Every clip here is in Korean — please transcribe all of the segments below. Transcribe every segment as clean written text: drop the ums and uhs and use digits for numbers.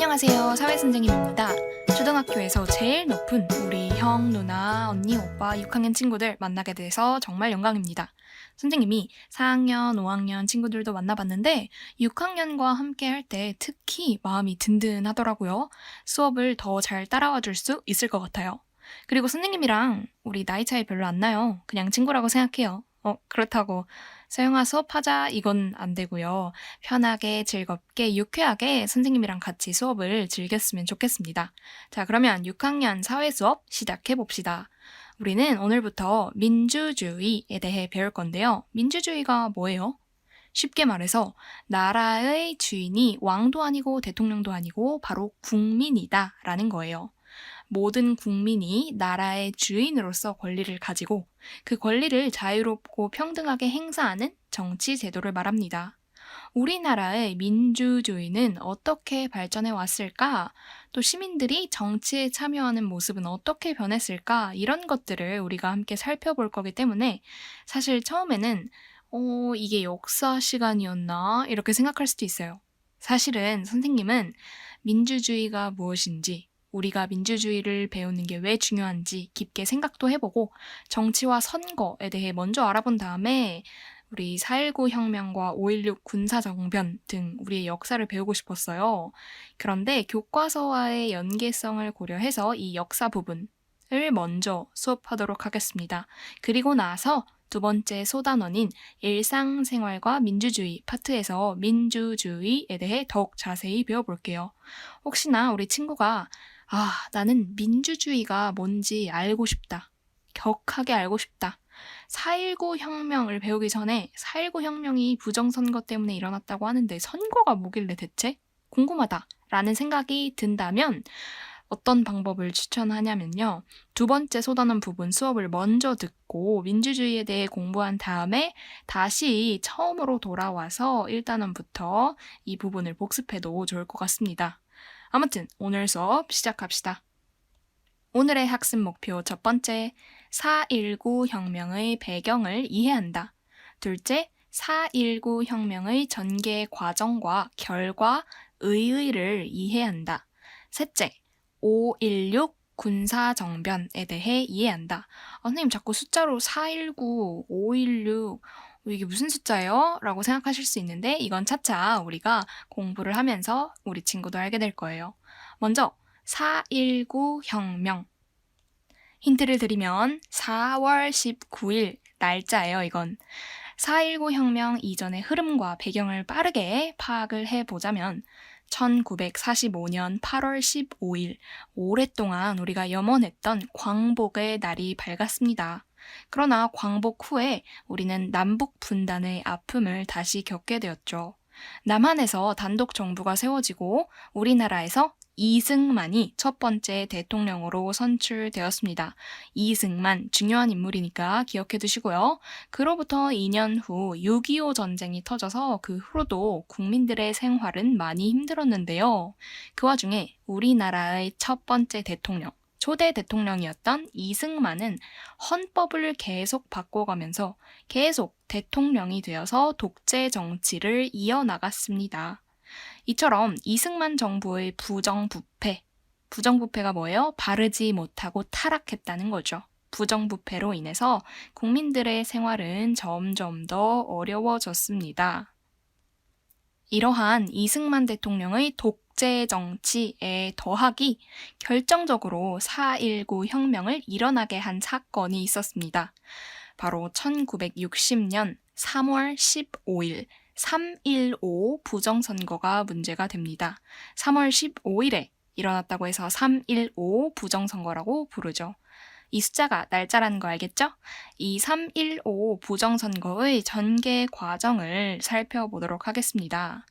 안녕하세요. 사회선생님입니다. 초등학교에서 제일 높은 우리 형, 누나, 언니, 오빠 6학년 친구들 만나게 돼서 정말 영광입니다. 선생님이 4학년, 5학년 친구들도 만나봤는데 6학년과 함께 할 때 특히 마음이 든든하더라고요. 수업을 더 잘 따라와 줄 수 있을 것 같아요. 그리고 선생님이랑 우리 나이 차이 별로 안 나요. 그냥 친구라고 생각해요. 그렇다고 서영아 수업하자 이건 안 되고요. 편하게 즐겁게 유쾌하게 선생님이랑 같이 수업을 즐겼으면 좋겠습니다. 자, 그러면 6학년 사회 수업 시작해 봅시다. 우리는 오늘부터 민주주의에 대해 배울 건데요. 민주주의가 뭐예요? 쉽게 말해서 나라의 주인이 왕도 아니고 대통령도 아니고 바로 국민이다 라는 거예요. 모든 국민이 나라의 주인으로서 권리를 가지고 그 권리를 자유롭고 평등하게 행사하는 정치 제도를 말합니다. 우리나라의 민주주의는 어떻게 발전해 왔을까? 또 시민들이 정치에 참여하는 모습은 어떻게 변했을까? 이런 것들을 우리가 함께 살펴볼 거기 때문에 사실 처음에는 이게 역사 시간이었나? 이렇게 생각할 수도 있어요. 사실은 선생님은 민주주의가 무엇인지 우리가 민주주의를 배우는 게 왜 중요한지 깊게 생각도 해보고 정치와 선거에 대해 먼저 알아본 다음에 우리 4.19 혁명과 5.16 군사정변 등 우리의 역사를 배우고 싶었어요. 그런데 교과서와의 연계성을 고려해서 이 역사 부분을 먼저 수업하도록 하겠습니다. 그리고 나서 두 번째 소단원인 일상생활과 민주주의 파트에서 민주주의에 대해 더욱 자세히 배워볼게요. 혹시나 우리 친구가 나는 민주주의가 뭔지 알고 싶다. 격하게 알고 싶다. 4.19 혁명을 배우기 전에 4.19 혁명이 부정선거 때문에 일어났다고 하는데 선거가 뭐길래 대체? 궁금하다. 라는 생각이 든다면 어떤 방법을 추천하냐면요. 두 번째 소단원 부분 수업을 먼저 듣고 민주주의에 대해 공부한 다음에 다시 처음으로 돌아와서 1단원부터 이 부분을 복습해도 좋을 것 같습니다. 아무튼 오늘 수업 시작합시다. 오늘의 학습 목표 첫 번째, 4.19 혁명의 배경을 이해한다. 둘째, 4.19 혁명의 전개 과정과 결과, 의의를 이해한다. 셋째, 5.16 군사정변에 대해 이해한다. 선생님 자꾸 숫자로 4.19, 5.16 이게 무슨 숫자예요? 라고 생각하실 수 있는데 이건 차차 우리가 공부를 하면서 우리 친구도 알게 될 거예요. 먼저 4.19 혁명. 힌트를 드리면 4월 19일 날짜예요, 이건. 4.19 혁명 이전의 흐름과 배경을 빠르게 파악을 해보자면 1945년 8월 15일 오랫동안 우리가 염원했던 광복의 날이 밝았습니다. 그러나 광복 후에 우리는 남북 분단의 아픔을 다시 겪게 되었죠. 남한에서 단독 정부가 세워지고 우리나라에서 이승만이 첫 번째 대통령으로 선출되었습니다. 이승만 중요한 인물이니까 기억해 두시고요. 그로부터 2년 후 6.25 전쟁이 터져서 그 후로도 국민들의 생활은 많이 힘들었는데요. 그 와중에 우리나라의 첫 번째 대통령, 초대 대통령이었던 이승만은 헌법을 계속 바꿔가면서 계속 대통령이 되어서 독재 정치를 이어나갔습니다. 이처럼 이승만 정부의 부정부패가 뭐예요? 바르지 못하고 타락했다는 거죠. 부정부패로 인해서 국민들의 생활은 점점 더 어려워졌습니다. 이러한 이승만 대통령의 독재 정치에 더하기 결정적으로 4.19 혁명을 일어나게 한 사건이 있었습니다. 바로 1960년 3월 15일 3.15 부정선거가 문제가 됩니다. 3월 15일에 일어났다고 해서 3.15 부정선거라고 부르죠. 이 숫자가 날짜라는 거 알겠죠? 이 3.15 부정선거의 전개 과정을 살펴보도록 하겠습니다.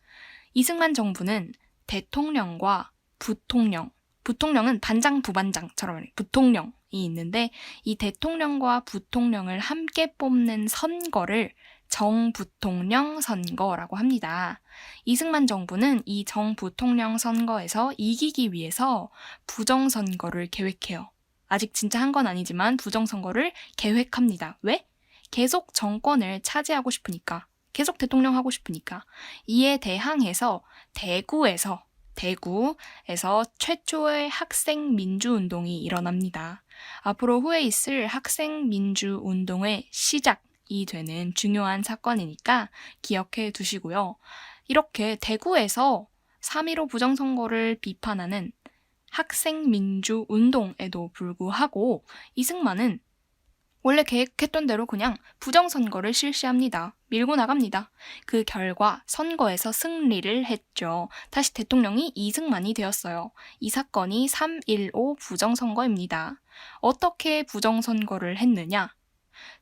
이승만 정부는 대통령과 부통령은 반장, 부반장처럼 부통령이 있는데 이 대통령과 부통령을 함께 뽑는 선거를 정부통령 선거라고 합니다. 이승만 정부는 이 정부통령 선거에서 이기기 위해서 부정선거를 계획해요. 아직 진짜 한 건 아니지만 부정선거를 계획합니다. 왜? 계속 정권을 차지하고 싶으니까. 계속 대통령 하고 싶으니까. 이에 대항해서 대구에서 대구에서 최초의 학생 민주운동이 일어납니다. 앞으로 후에 있을 학생 민주운동의 시작이 되는 중요한 사건이니까 기억해 두시고요. 이렇게 대구에서 3.15 부정선거를 비판하는 학생 민주운동에도 불구하고 이승만은 원래 계획했던 대로 그냥 부정선거를 실시합니다. 밀고 나갑니다. 그 결과 선거에서 승리를 했죠. 다시 대통령이 이승만이 되었어요. 이 사건이 3.15 부정선거입니다. 어떻게 부정선거를 했느냐?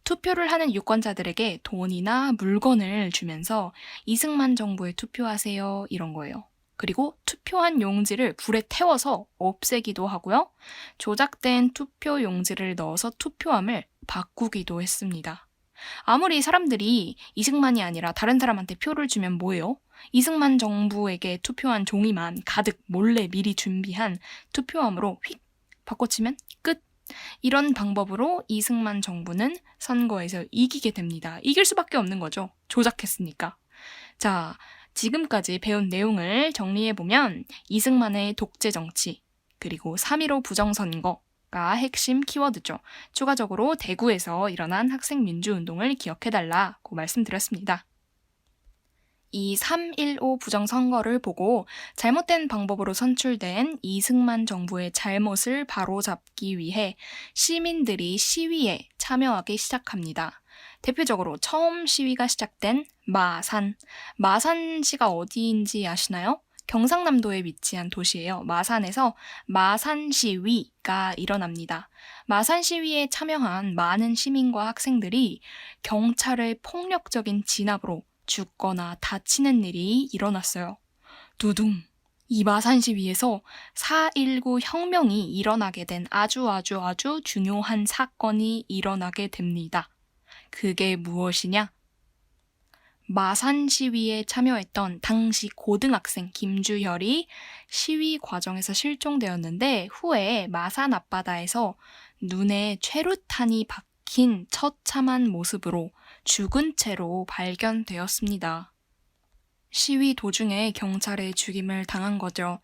투표를 하는 유권자들에게 돈이나 물건을 주면서 이승만 정부에 투표하세요 이런 거예요. 그리고 투표한 용지를 불에 태워서 없애기도 하고요. 조작된 투표 용지를 넣어서 투표함을 바꾸기도 했습니다. 아무리 사람들이 이승만이 아니라 다른 사람한테 표를 주면 뭐예요? 이승만 정부에게 투표한 종이만 가득 몰래 미리 준비한 투표함으로 휙 바꿔치면 끝! 이런 방법으로 이승만 정부는 선거에서 이기게 됩니다. 이길 수밖에 없는 거죠. 조작했으니까. 자, 지금까지 배운 내용을 정리해보면 이승만의 독재 정치, 그리고 3.15 부정선거가 핵심 키워드죠. 추가적으로 대구에서 일어난 학생 민주운동을 기억해달라고 말씀드렸습니다. 이 3.15 부정선거를 보고 잘못된 방법으로 선출된 이승만 정부의 잘못을 바로잡기 위해 시민들이 시위에 참여하기 시작합니다. 대표적으로 처음 시위가 시작된 마산. 마산시가 어디인지 아시나요? 경상남도에 위치한 도시예요. 마산에서 마산 시위가 일어납니다. 마산 시위에 참여한 많은 시민과 학생들이 경찰의 폭력적인 진압으로 죽거나 다치는 일이 일어났어요. 두둥! 이 마산 시위에서 4.19 혁명이 일어나게 된 아주 중요한 사건이 일어나게 됩니다. 그게 무엇이냐? 마산 시위에 참여했던 당시 고등학생 김주혈이 시위 과정에서 실종되었는데 후에 마산 앞바다에서 눈에 최루탄이 박힌 처참한 모습으로 죽은 채로 발견되었습니다. 시위 도중에 경찰의 죽임을 당한 거죠.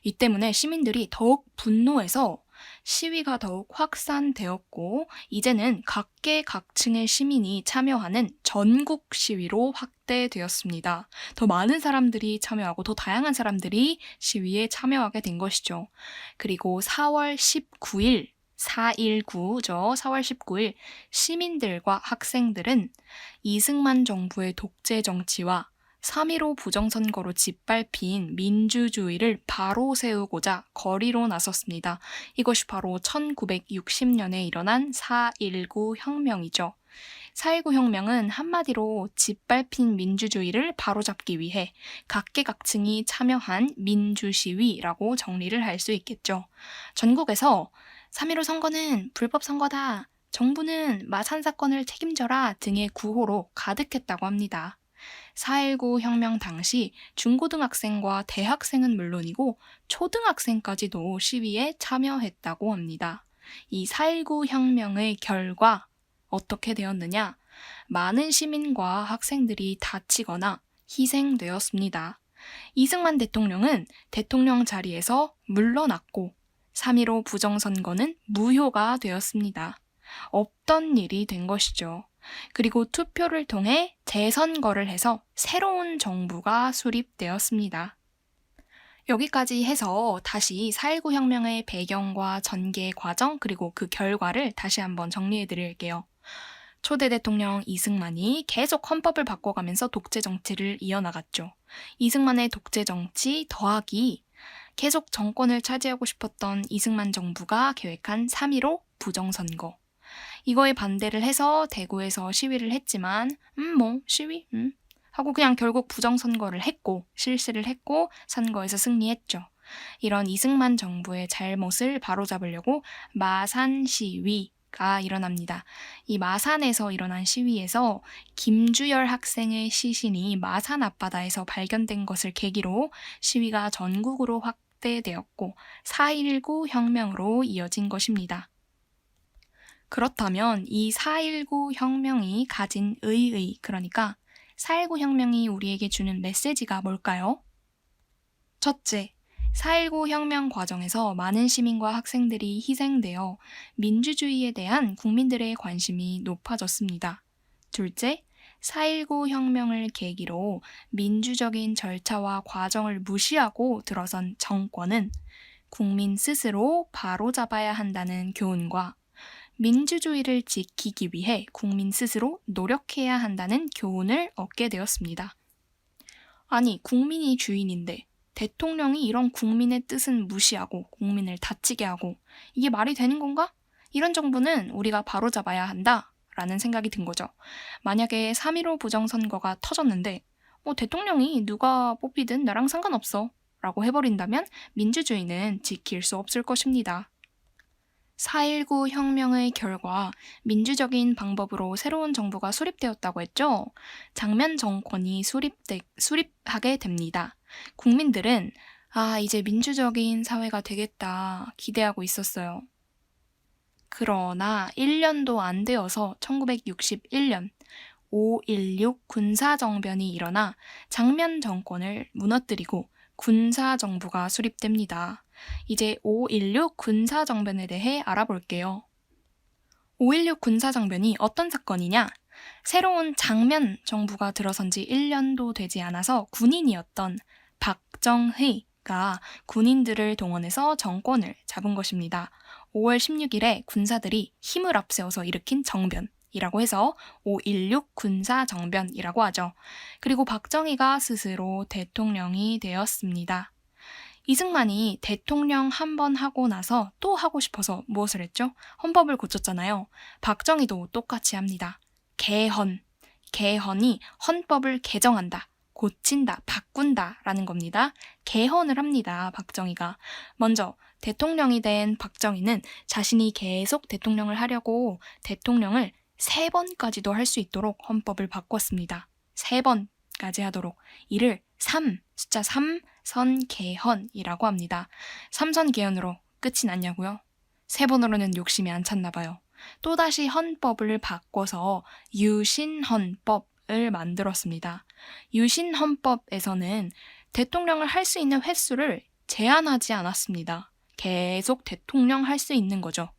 이 때문에 시민들이 더욱 분노해서 시위가 더욱 확산되었고 이제는 각계각층의 시민이 참여하는 전국 시위로 확대되었습니다. 더 많은 사람들이 참여하고 더 다양한 사람들이 시위에 참여하게 된 것이죠. 그리고 4월 19일 4.19죠. 4월 19일 시민들과 학생들은 이승만 정부의 독재 정치와 3.15 부정선거로 짓밟힌 민주주의를 바로 세우고자 거리로 나섰습니다. 이것이 바로 1960년에 일어난 4.19 혁명이죠. 4.19 혁명은 한마디로 짓밟힌 민주주의를 바로잡기 위해 각계각층이 참여한 민주시위라고 정리를 할 수 있겠죠. 전국에서 3.15 선거는 불법 선거다. 정부는 마산 사건을 책임져라 등의 구호로 가득했다고 합니다. 4.19 혁명 당시 중고등학생과 대학생은 물론이고 초등학생까지도 시위에 참여했다고 합니다. 이 4.19 혁명의 결과 어떻게 되었느냐? 많은 시민과 학생들이 다치거나 희생되었습니다. 이승만 대통령은 대통령 자리에서 물러났고 3.15 부정선거는 무효가 되었습니다. 없던 일이 된 것이죠. 그리고 투표를 통해 재선거를 해서 새로운 정부가 수립되었습니다. 여기까지 해서 다시 4.19 혁명의 배경과 전개 과정 그리고 그 결과를 다시 한번 정리해 드릴게요. 초대 대통령 이승만이 계속 헌법을 바꿔가면서 독재 정치를 이어나갔죠. 이승만의 독재 정치 더하기 계속 정권을 차지하고 싶었던 이승만 정부가 계획한 3.15 부정선거. 이거에 반대를 해서 대구에서 시위를 했지만 시위? 하고 그냥 결국 부정선거를 했고 실시를 했고 선거에서 승리했죠. 이런 이승만 정부의 잘못을 바로잡으려고 마산 시위가 일어납니다. 이 마산에서 일어난 시위에서 김주열 학생의 시신이 마산 앞바다에서 발견된 것을 계기로 시위가 전국으로 확대되었고 4.19 혁명으로 이어진 것입니다. 그렇다면 이 4.19 혁명이 가진 그러니까 4.19 혁명이 우리에게 주는 메시지가 뭘까요? 첫째, 4.19 혁명 과정에서 많은 시민과 학생들이 희생되어 민주주의에 대한 국민들의 관심이 높아졌습니다. 둘째, 4.19 혁명을 계기로 민주적인 절차와 과정을 무시하고 들어선 정권은 국민 스스로 바로잡아야 한다는 교훈과 민주주의를 지키기 위해 국민 스스로 노력해야 한다는 교훈을 얻게 되었습니다. 아니, 국민이 주인인데 대통령이 이런 국민의 뜻은 무시하고 국민을 다치게 하고 이게 말이 되는 건가? 이런 정부는 우리가 바로잡아야 한다 라는 생각이 든 거죠. 만약에 3.15 부정선거가 터졌는데 대통령이 누가 뽑히든 나랑 상관없어 라고 해버린다면 민주주의는 지킬 수 없을 것입니다. 4.19 혁명의 결과 민주적인 방법으로 새로운 정부가 수립되었다고 했죠. 장면 정권이 수립하게 됩니다. 국민들은 이제 민주적인 사회가 되겠다 기대하고 있었어요. 그러나 1년도 안 되어서 1961년 5.16 군사정변이 일어나 장면 정권을 무너뜨리고 군사정부가 수립됩니다. 이제 5.16 군사정변에 대해 알아볼게요. 5.16 군사정변이 어떤 사건이냐? 새로운 장면 정부가 들어선 지 1년도 되지 않아서 군인이었던 박정희가 군인들을 동원해서 정권을 잡은 것입니다. 5월 16일에 군사들이 힘을 앞세워서 일으킨 정변이라고 해서 5.16 군사정변이라고 하죠. 그리고 박정희가 스스로 대통령이 되었습니다. 이승만이 대통령 한 번 하고 나서 또 하고 싶어서 무엇을 했죠? 헌법을 고쳤잖아요. 박정희도 똑같이 합니다. 개헌. 개헌이 헌법을 개정한다, 고친다, 바꾼다 라는 겁니다. 개헌을 합니다, 박정희가. 먼저 대통령이 된 박정희는 자신이 계속 대통령을 하려고 대통령을 3번까지도 할 수 있도록 헌법을 바꿨습니다. 3번까지 하도록. 이를 숫자 3 선개헌이라고 합니다. 3선 개헌으로 끝이 났냐고요? 3번으로는 욕심이 안 찼나 봐요. 또다시 헌법을 바꿔서 유신헌법을 만들었습니다. 유신헌법에서는 대통령을 할 수 있는 횟수를 제한하지 않았습니다. 계속 대통령 할 수 있는 거죠.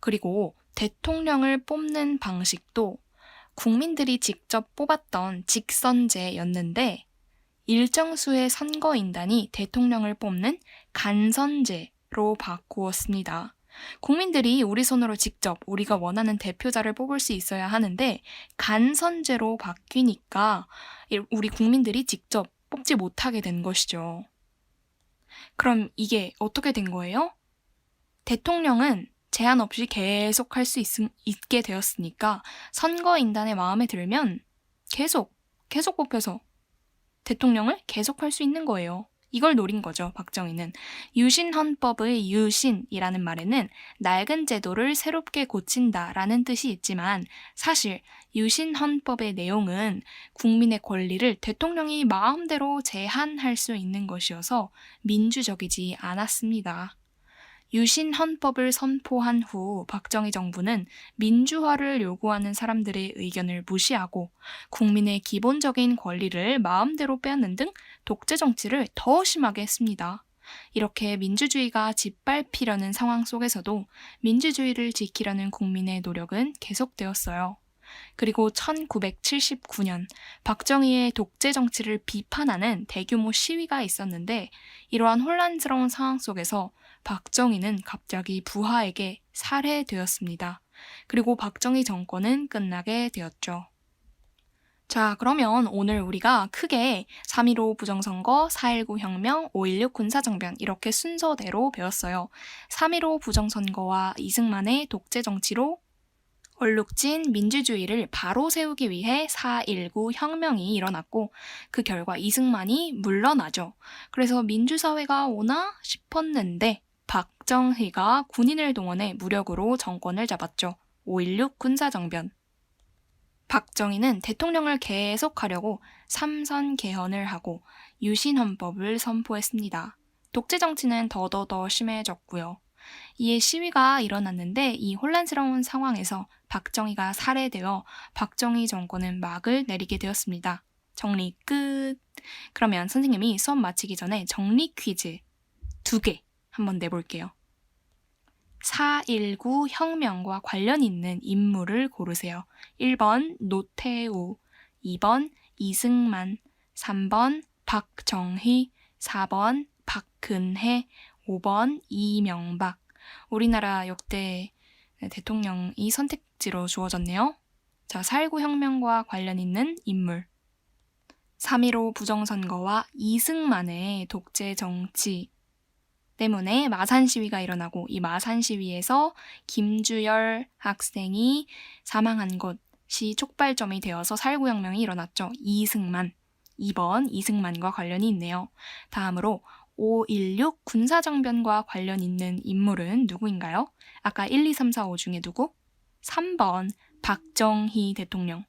그리고 대통령을 뽑는 방식도 국민들이 직접 뽑았던 직선제였는데 일정 수의 선거인단이 대통령을 뽑는 간선제로 바꾸었습니다. 국민들이 우리 손으로 직접 우리가 원하는 대표자를 뽑을 수 있어야 하는데 간선제로 바뀌니까 우리 국민들이 직접 뽑지 못하게 된 것이죠. 그럼 이게 어떻게 된 거예요? 대통령은 제한 없이 계속 할 수 있게 되었으니까 선거인단의 마음에 들면 계속 뽑혀서 대통령을 계속할 수 있는 거예요. 이걸 노린 거죠, 박정희는. 유신헌법의 유신이라는 말에는 낡은 제도를 새롭게 고친다라는 뜻이 있지만 사실 유신헌법의 내용은 국민의 권리를 대통령이 마음대로 제한할 수 있는 것이어서 민주적이지 않았습니다. 유신헌법을 선포한 후 박정희 정부는 민주화를 요구하는 사람들의 의견을 무시하고 국민의 기본적인 권리를 마음대로 빼앗는 등 독재 정치를 더 심하게 했습니다. 이렇게 민주주의가 짓밟히려는 상황 속에서도 민주주의를 지키려는 국민의 노력은 계속되었어요. 그리고 1979년 박정희의 독재 정치를 비판하는 대규모 시위가 있었는데 이러한 혼란스러운 상황 속에서 박정희는 갑자기 부하에게 살해되었습니다. 그리고 박정희 정권은 끝나게 되었죠. 자, 그러면 오늘 우리가 크게 3.15 부정선거, 4.19 혁명, 5.16 군사정변 이렇게 순서대로 배웠어요. 3.15 부정선거와 이승만의 독재 정치로 얼룩진 민주주의를 바로 세우기 위해 4.19 혁명이 일어났고 그 결과 이승만이 물러나죠. 그래서 민주사회가 오나 싶었는데 박정희가 군인을 동원해 무력으로 정권을 잡았죠. 5.16 군사정변. 박정희는 대통령을 계속하려고 3선 개헌을 하고 유신헌법을 선포했습니다. 독재 정치는 더더더 심해졌고요. 이에 시위가 일어났는데 이 혼란스러운 상황에서 박정희가 살해되어 박정희 정권은 막을 내리게 되었습니다. 정리 끝. 그러면 선생님이 수업 마치기 전에 정리 퀴즈 2개 한번 내볼게요. 4.19 혁명과 관련 있는 인물을 고르세요. 1번 노태우, 2번 이승만, 3번 박정희, 4번 박근혜, 5번 이명박. 우리나라 역대 대통령이 선택지로 주어졌네요. 자, 4.19 혁명과 관련 있는 인물. 3.15 부정선거와 이승만의 독재 정치 때문에 마산 시위가 일어나고 이 마산 시위에서 김주열 학생이 사망한 것이 촉발점이 되어서 4.19 혁명이 일어났죠. 이승만. 2번 이승만과 관련이 있네요. 다음으로 5.16 군사정변과 관련 있는 인물은 누구인가요? 아까 1, 2, 3, 4, 5 중에 누구? 3번 박정희 대통령.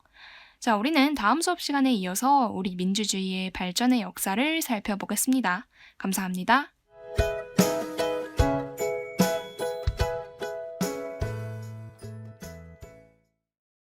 자, 우리는 다음 수업 시간에 이어서 우리 민주주의의 발전의 역사를 살펴보겠습니다. 감사합니다.